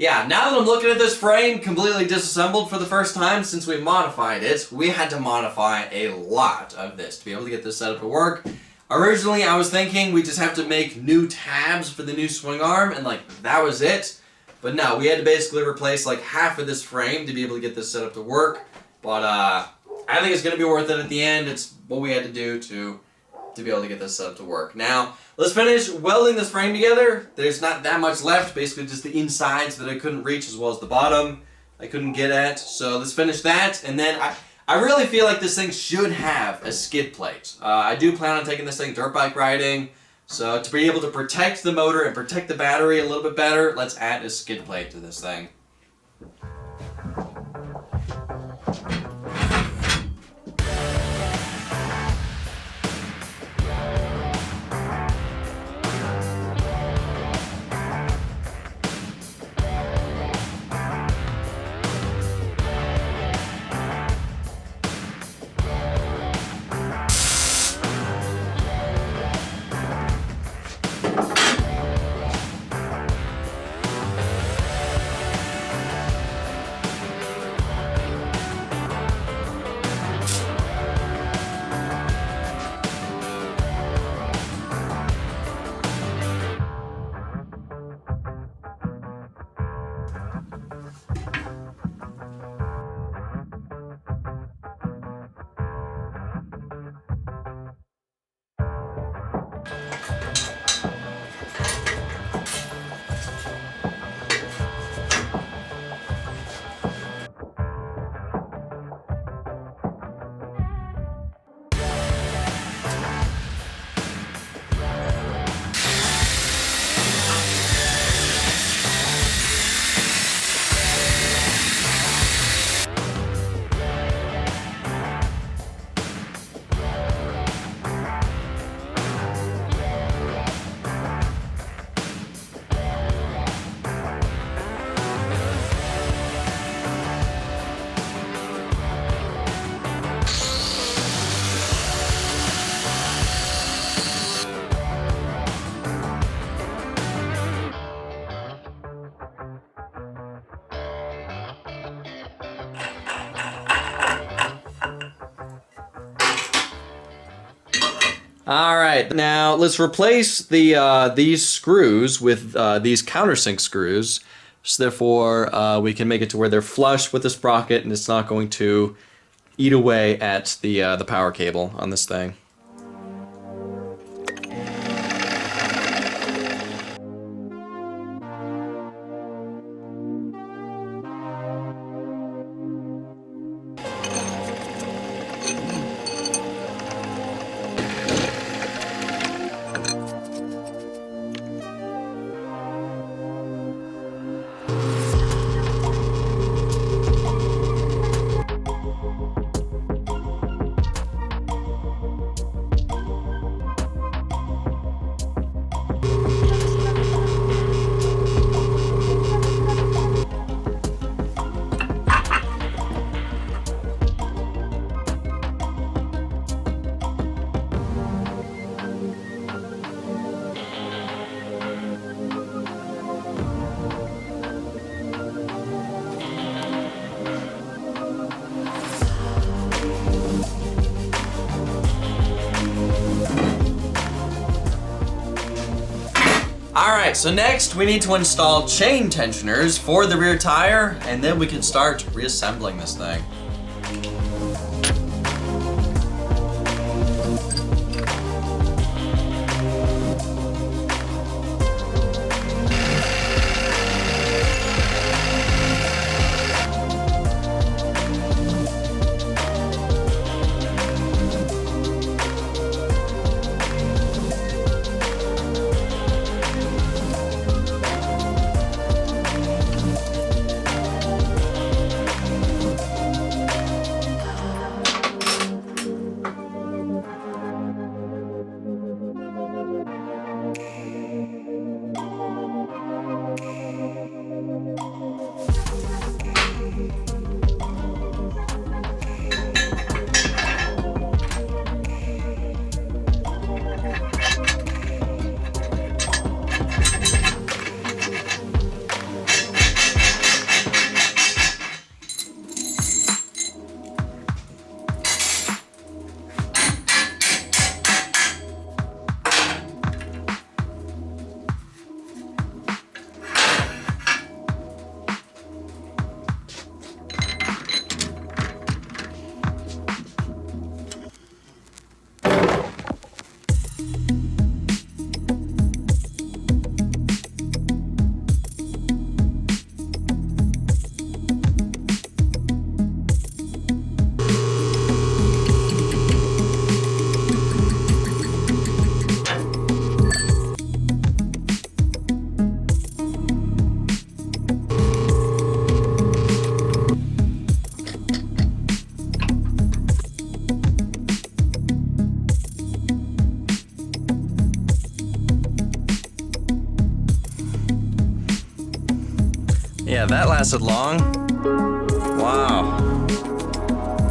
yeah, now that I'm looking at this frame completely disassembled for the first time since we modified it, we had to modify a lot of this to be able to get this set up to work. Originally, I was thinking we just have to make new tabs for the new swing arm, and like, that was it. But no, we had to basically replace like half of this frame to be able to get this set up to work. But I think it's going to be worth it at the end. It's what we had to do to be able to get this set up to work. Now, let's finish welding this frame together. There's not that much left, basically just the insides that I couldn't reach as well as the bottom I couldn't get at. So let's finish that, and then I really feel like this thing should have a skid plate. I do plan on taking this thing dirt bike riding, so to be able to protect the motor and protect the battery a little bit better, let's add a skid plate to this thing. Alright, now let's replace these screws with these countersink screws, so therefore we can make it to where they're flush with the sprocket and it's not going to eat away at the power cable on this thing. Alright, so next we need to install chain tensioners for the rear tire, and then we can start reassembling this thing. lasted long? Wow.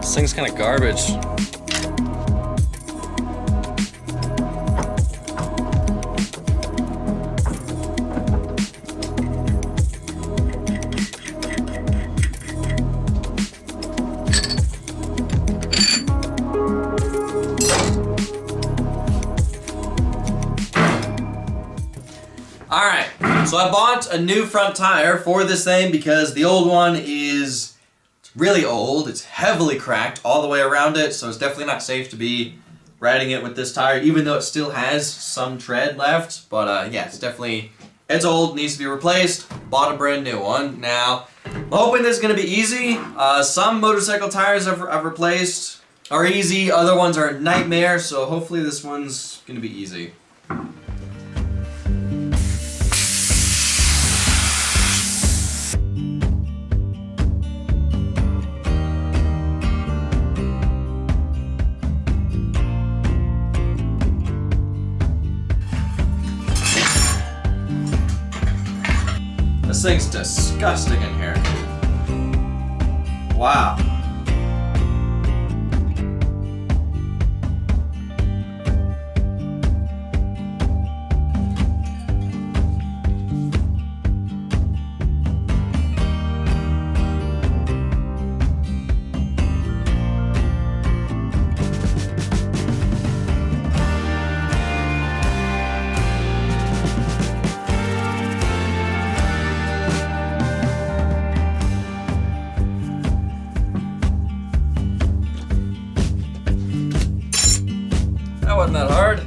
This thing's kind of garbage. Alright, so I bought a new front tire for this thing because the old one is really old. It's heavily cracked all the way around it, so it's definitely not safe to be riding it with this tire, even though it still has some tread left. But yeah, it's old, needs to be replaced. Bought a brand new one. Now, I'm hoping this is going to be easy. Some motorcycle tires I've replaced are easy, other ones are a nightmare, so hopefully this one's going to be easy. This thing's disgusting in here. Wow. That wasn't that hard.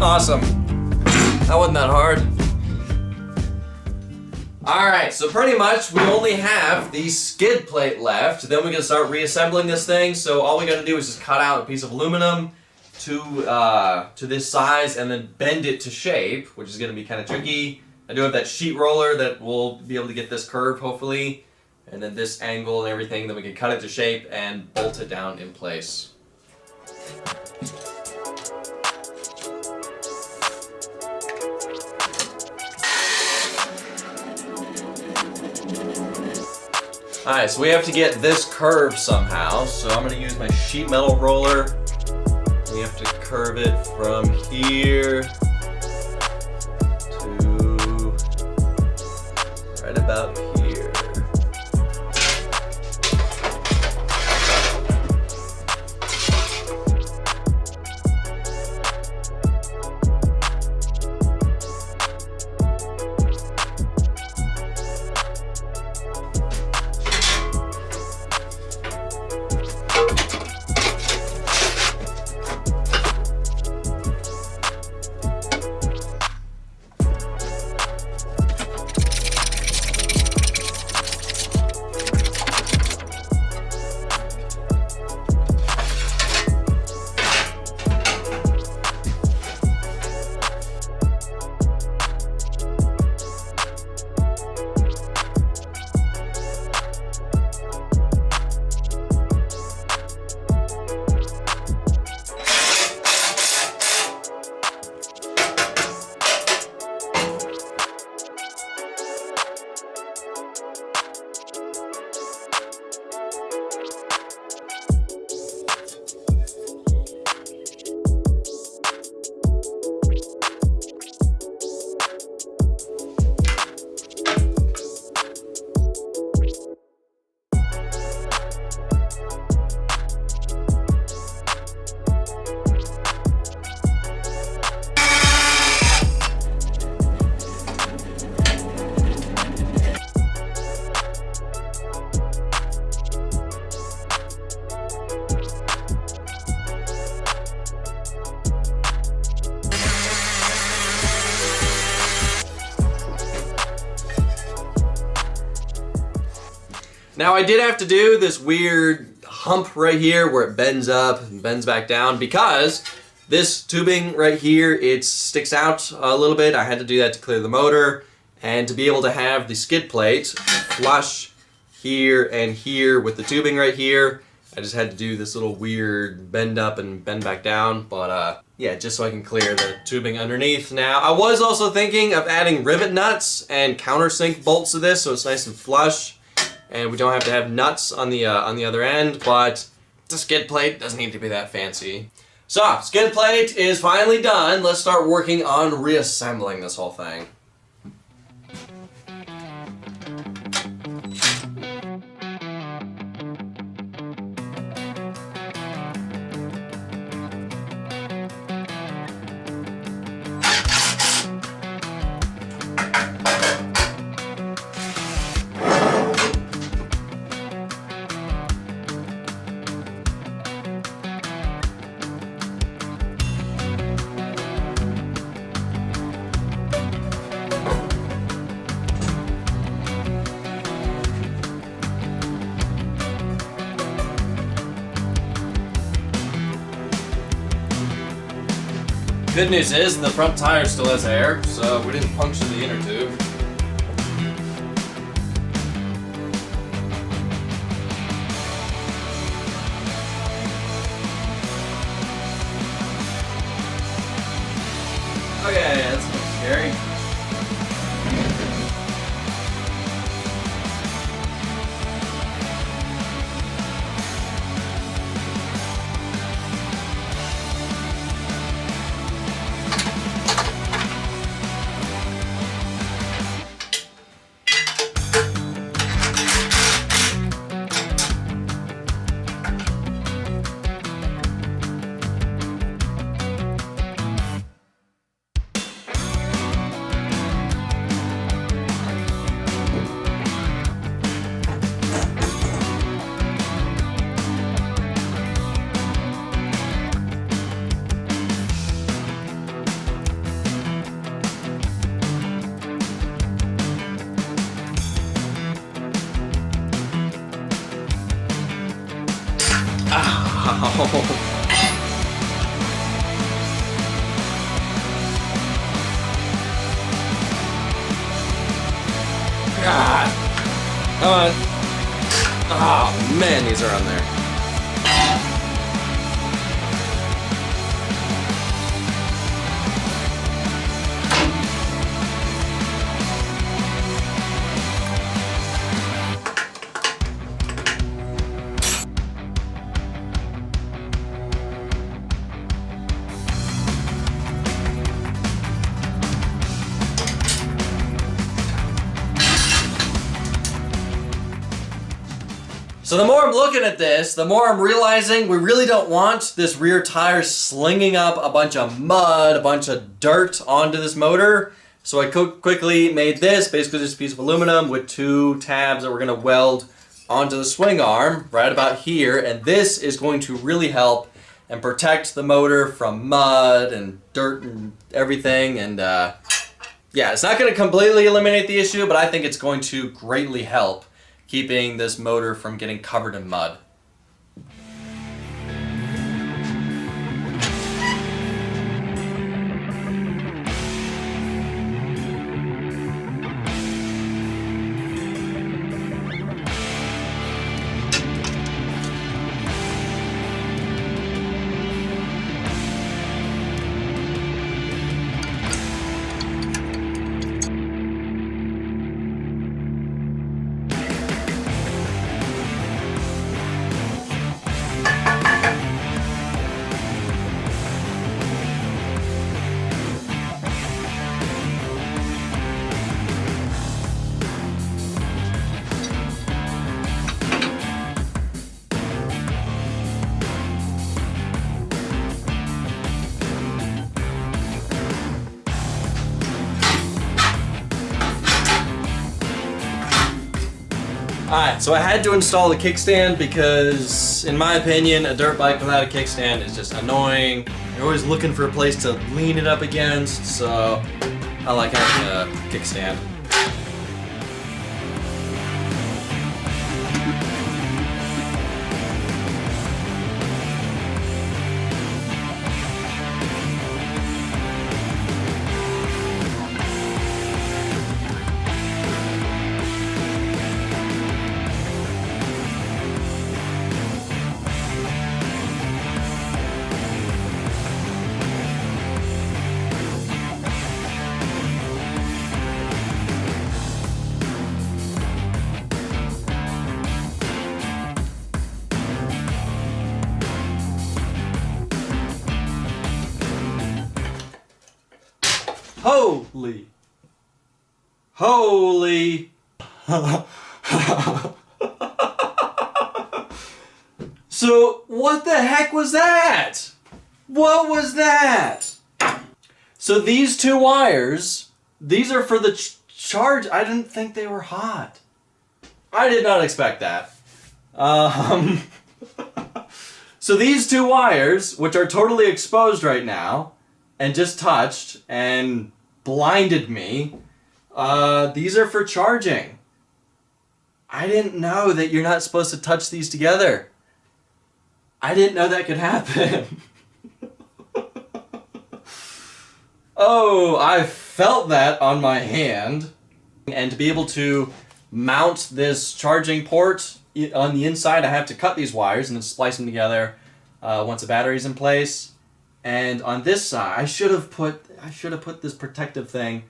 Awesome. That wasn't that hard. Alright, so pretty much we only have the skid plate left. Then we can start reassembling this thing. So all we gotta do is just cut out a piece of aluminum to this size and then bend it to shape, which is gonna be kind of tricky. I do have that sheet roller that will be able to get this curve, hopefully, and then this angle and everything, then we can cut it to shape and bolt it down in place. Alright, so we have to get this curve somehow, so I'm going to use my sheet metal roller. We have to curve it from here right about here. Now I did have to do this weird hump right here where it bends up and bends back down because this tubing right here, it sticks out a little bit. I had to do that to clear the motor and to be able to have the skid plate flush here and here with the tubing right here. I just had to do this little weird bend up and bend back down, but yeah, just so I can clear the tubing underneath. Now, I was also thinking of adding rivet nuts and countersink bolts to this so it's nice and flush, and we don't have to have nuts on the other end, but the skid plate doesn't need to be that fancy. So, skid plate is finally done. Let's start working on reassembling this whole thing. Good news is, the front tire still has air, so we didn't puncture the inner tube. Okay, that's a bit scary. God. Come on. Oh man, these are on there. So the more I'm looking at this, the more I'm realizing we really don't want this rear tire slinging up a bunch of mud, a bunch of dirt onto this motor. So I quickly made this, basically just a piece of aluminum with two tabs that we're going to weld onto the swing arm right about here. And this is going to really help and protect the motor from mud and dirt and everything. And yeah, it's not going to completely eliminate the issue, but I think it's going to greatly help keeping this motor from getting covered in mud. Alright, so I had to install the kickstand because, in my opinion, a dirt bike without a kickstand is just annoying. You're always looking for a place to lean it up against, so I like having a kickstand. Holy. So, what the heck was that? What was that? So these two wires, these are for the charge. I didn't think they were hot. I did not expect that. So these two wires, which are totally exposed right now, and just touched and blinded me, these are for charging. I didn't know that you're not supposed to touch these together. I didn't know that could happen. Oh, I felt that on my hand. And to be able to mount this charging port on the inside, I have to cut these wires and then splice them together once the battery's in place. And on this side, I should have put this protective thing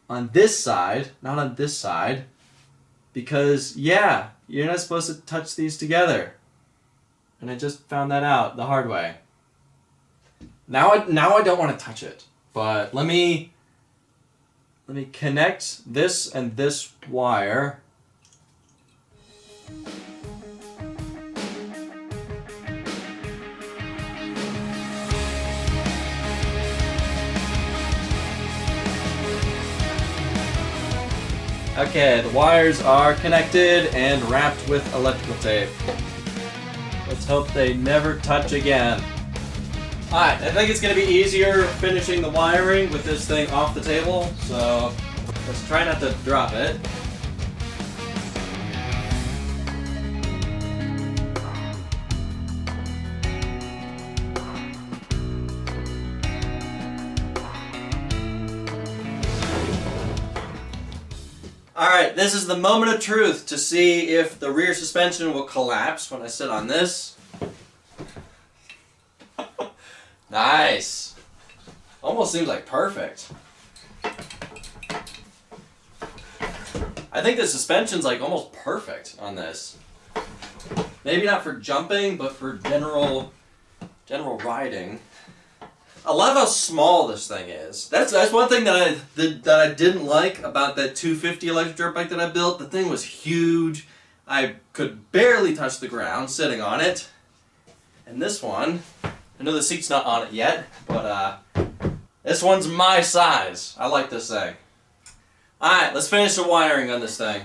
on this side, not on this side, because yeah, you're not supposed to touch these together. And I just found that out the hard way. Now I don't want to touch it, but let me connect this and this wire. Okay, the wires are connected and wrapped with electrical tape. Let's hope they never touch again. Alright, I think it's going to be easier finishing the wiring with this thing off the table, so let's try not to drop it. Alright, this is the moment of truth to see if the rear suspension will collapse when I sit on this. Nice. Almost seems like perfect. I think the suspension's like almost perfect on this. Maybe not for jumping, but for general riding. I love how small this thing is. That's one thing that I didn't like about that 250 electric dirt bike that I built. The thing was huge. I could barely touch the ground sitting on it. And this one, I know the seat's not on it yet, but this one's my size. I like this thing. Alright, let's finish the wiring on this thing.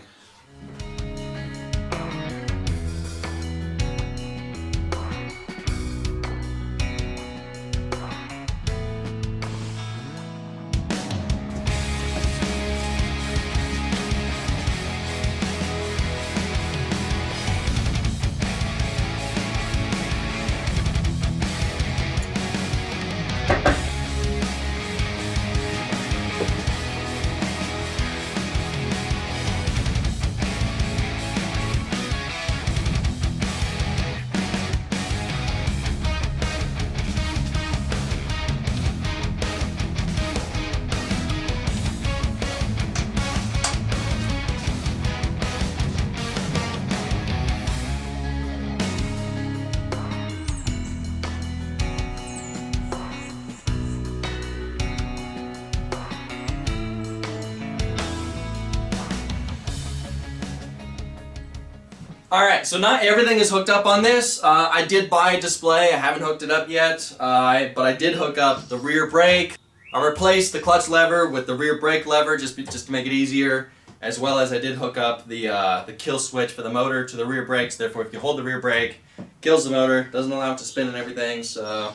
Alright, so not everything is hooked up on this. I did buy a display. I haven't hooked it up yet, but I did hook up the rear brake. I replaced the clutch lever with the rear brake lever just to make it easier, as well as I did hook up the kill switch for the motor to the rear brakes. Therefore, if you hold the rear brake, kills the motor, doesn't allow it to spin and everything. So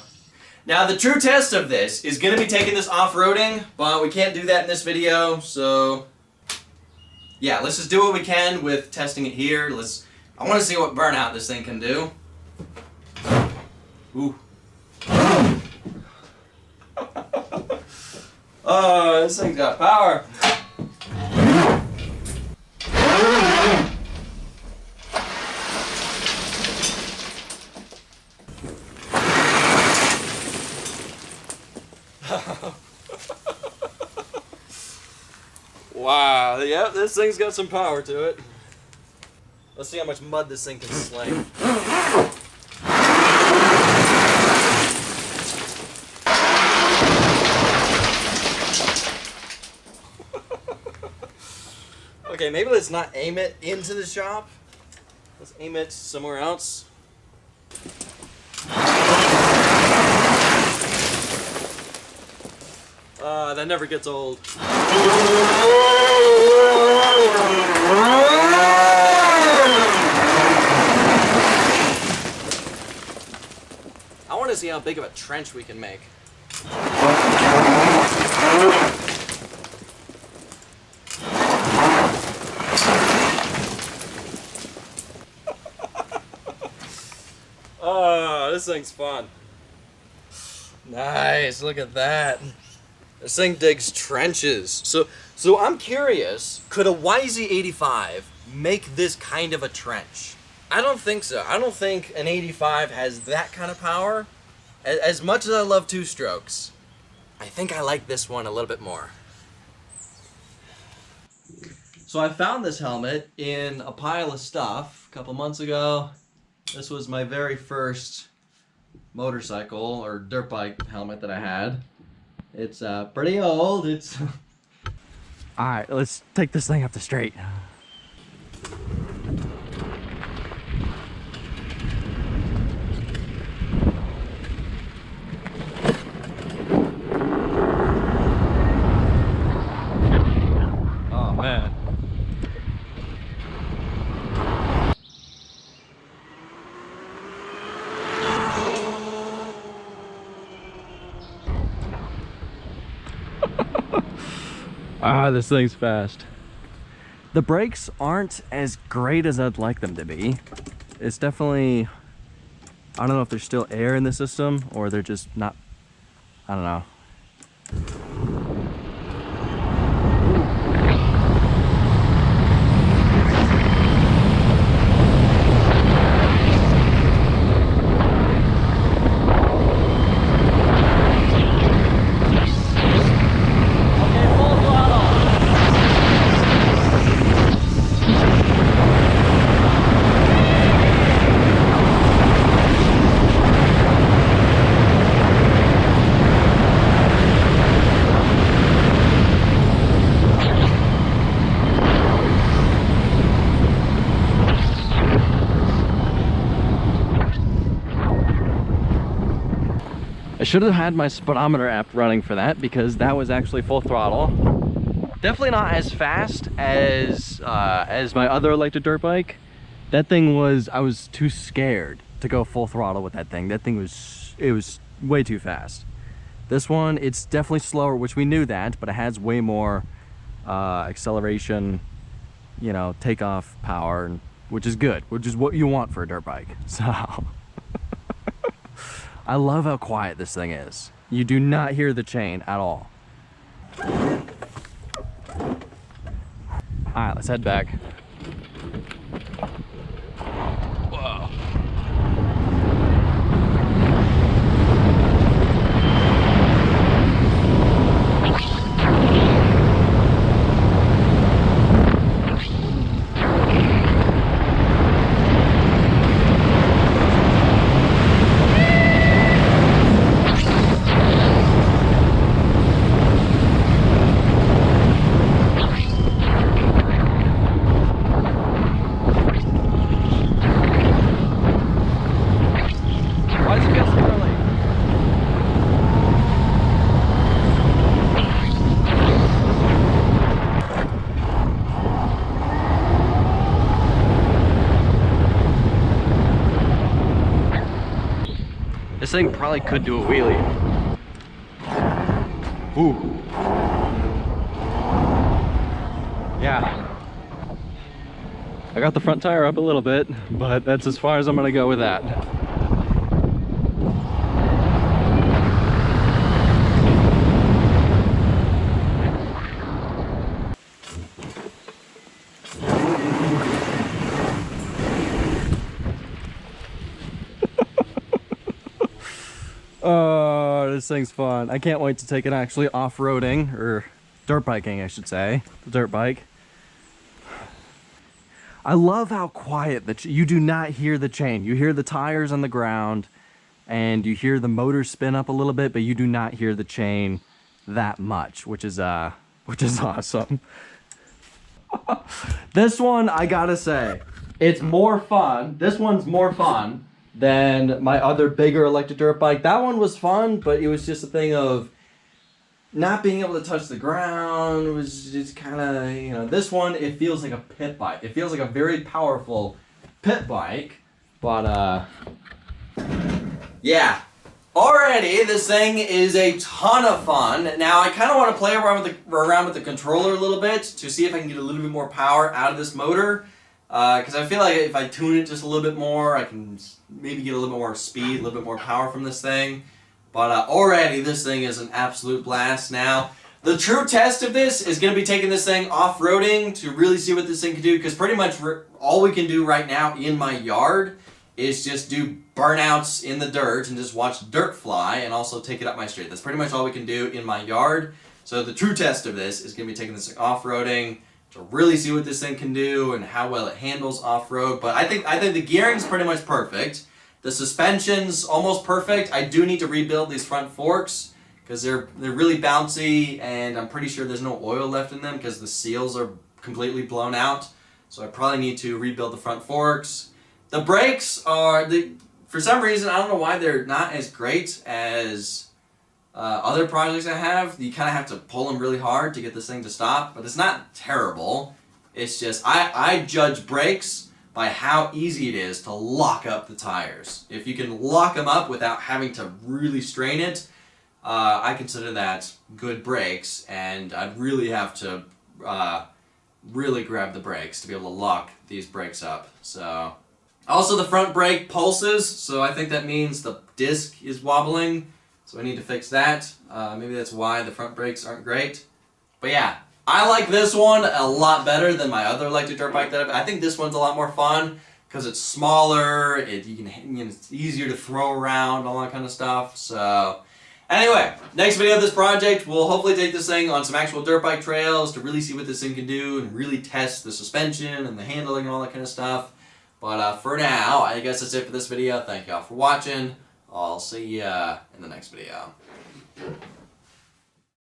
now the true test of this is going to be taking this off-roading, but we can't do that in this video. So yeah, let's just do what we can with testing it here. I want to see what burnout this thing can do. Ooh. Oh, this thing's got power. Wow, yep, this thing's got some power to it. Let's see how much mud this thing can sling. Okay, maybe let's not aim it into the shop. Let's aim it somewhere else. That never gets old. I want to see how big of a trench we can make. Oh, this thing's fun. Nice, look at that. This thing digs trenches. So I'm curious, could a YZ85 make this kind of a trench? I don't think so. I don't think an 85 has that kind of power. As much as I love two-strokes, I think I like this one a little bit more. So I found this helmet in a pile of stuff a couple months ago. This was my very first motorcycle or dirt bike helmet that I had. It's pretty old. It's all right, let's take this thing up the straight. Oh man. Ah, this thing's fast. The brakes aren't as great as I'd like them to be. It's definitely, I don't know if there's still air in the system or they're just not, I don't know. I should have had my speedometer app running for that because that was actually full throttle. Definitely not as fast as my other electric dirt bike. That thing was, I was too scared to go full throttle with that thing. That thing was, it was way too fast. This one, it's definitely slower, which we knew that, but it has way more acceleration, you know, takeoff power, which is good, which is what you want for a dirt bike. So I love how quiet this thing is. You do not hear the chain at all. All right, let's head back. Whoa. This thing probably could do a wheelie. Ooh. Yeah. I got the front tire up a little bit, but that's as far as I'm gonna go with that. Oh, this thing's fun. I can't wait to take it actually off-roading, or dirt biking, I should say. The dirt bike. I love how quiet you do not hear the chain. You hear the tires on the ground, and you hear the motor spin up a little bit, but you do not hear the chain that much, which is awesome. This one, I gotta say, it's more fun. This one's more fun than my other bigger electric dirt bike. That one was fun, but it was just a thing of not being able to touch the ground. It was just kind of, you know, this one, it feels like a pit bike. It feels like a very powerful pit bike, but yeah. Already, this thing is a ton of fun. Now, I kind of want to play around with the controller a little bit to see if I can get a little bit more power out of this motor. Because I feel like if I tune it just a little bit more, I can maybe get a little bit more speed, a little bit more power from this thing. But already, this thing is an absolute blast. Now, the true test of this is going to be taking this thing off-roading to really see what this thing can do. Because pretty much all we can do right now in my yard is just do burnouts in the dirt and just watch dirt fly and also take it up my street. That's pretty much all we can do in my yard. So the true test of this is going to be taking this thing off-roading to really see what this thing can do and how well it handles off-road. But I think the gearing's pretty much perfect. The suspension's almost perfect. I do need to rebuild these front forks because they're really bouncy, and I'm pretty sure there's no oil left in them because the seals are completely blown out. So I probably need to rebuild the front forks. The brakes are, for some reason, I don't know why they're not as great as other projects I have. You kind of have to pull them really hard to get this thing to stop, but it's not terrible. It's just, I judge brakes by how easy it is to lock up the tires. If you can lock them up without having to really strain it, I consider that good brakes, and I'd really have to really grab the brakes to be able to lock these brakes up. So. Also, the front brake pulses, so I think that means the disc is wobbling, so I need to fix that. Maybe that's why the front brakes aren't great. But yeah, I like this one a lot better than my other electric dirt bike that I think this one's a lot more fun because it's smaller, it's easier to throw around, all that kind of stuff. So anyway, next video of this project, we'll hopefully take this thing on some actual dirt bike trails to really see what this thing can do and really test the suspension and the handling and all that kind of stuff. But for now, I guess that's it for this video. Thank y'all for watching. I'll see ya in the next video.